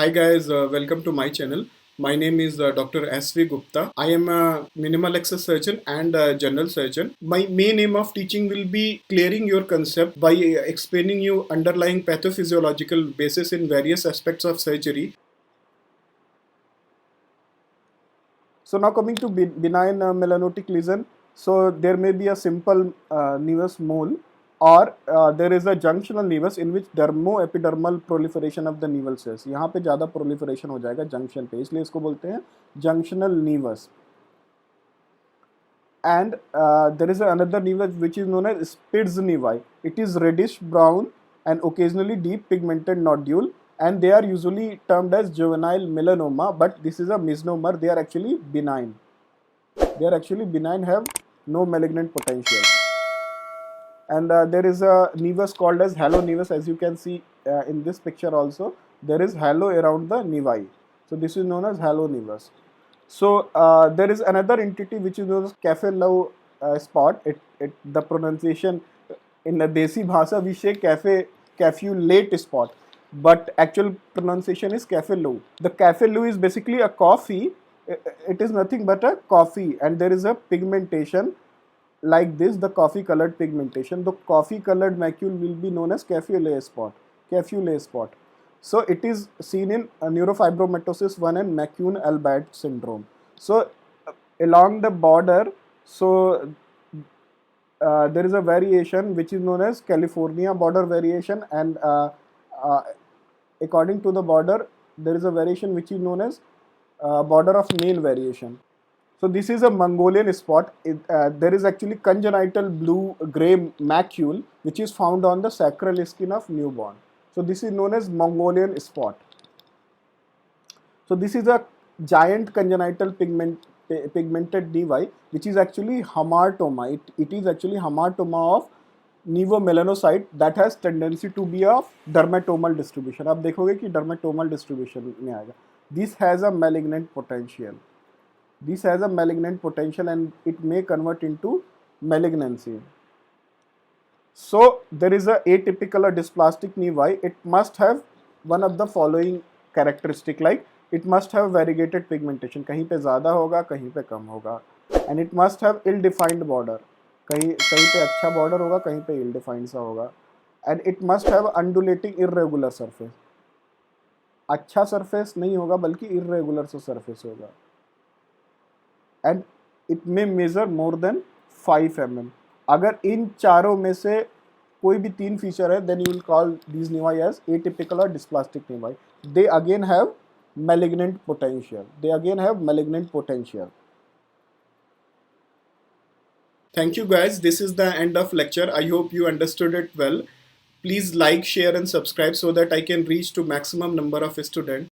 Hi guys, welcome to my channel. My name is Dr. S.V. Gupta. I am a minimal access surgeon and a general surgeon. My main aim of teaching will be clearing your concept by explaining you underlying pathophysiological basis in various aspects of surgery. So now coming to benign melanotic lesion. So there may be a simple nevus mole or there is a junctional nevus in which dermoepidermal proliferation of the naval cells. यहाँ पे ज़्यादा proliferation हो जाएगा junction पे, इसलिए इसको बोलते हैं junctional nevus. And there is another nevus which is known as Spitz nevi. It is reddish brown and occasionally deep pigmented nodule, and they are usually termed as juvenile melanoma, but this is a misnomer. They are actually benign. They are actually benign, have no malignant potential. And there is a nevus called as halo nevus, as you can see in this picture also. There is halo around the nevi. So this is known as halo nevus. So there is another entity which is known as Cafe-Lou spot. The pronunciation in the Desi Bhasha we say Cafe-Late spot, but actual pronunciation is Cafe-Lou. The Cafe-Lou is basically a coffee. It is nothing but a coffee, and there is a pigmentation like this, the coffee colored pigmentation. The coffee colored macule will be known as Cafe-Lou spot. Cafe-Lou spot. So it is seen in neurofibromatosis 1 and McCune-Albright syndrome. So along the border, so there is a variation which is known as California border variation, and according to the border, there is a variation which is known as border of Maine variation. So this is a Mongolian spot. There is actually congenital blue-gray macule which is found on the sacral skin of newborn. So this is known as Mongolian spot. So this is a giant congenital pigmented nevi which is actually hamartoma. It is actually hamartoma of nevomelanocyte that has tendency to be of dermatomal distribution. आप देखोगे कि dermatomal distribution में आएगा. This has a malignant potential. This has a malignant potential and it may convert into malignancy. So there is a atypical or dysplastic nevi. It must have one of the following characteristic, like it must have variegated pigmentation. कहीं पे ज़्यादा होगा, कहीं पे कम होगा. And it must have ill-defined border. कहीं पे अच्छा border होगा, कहीं पे ill-defined सा होगा. And it must have undulating irregular surface. अच्छा surface नहीं होगा बल्कि irregular सा surface होगा. And it may measure more than 5 mm. अगर इन चारों में से कोई भी तीन फीचर है, then you will call these nevi as atypical or dysplastic nevi. They again have malignant potential. Thank you guys. This is the end of lecture. I hope you understood it well. Please like, share and subscribe so that I can reach to maximum number of students.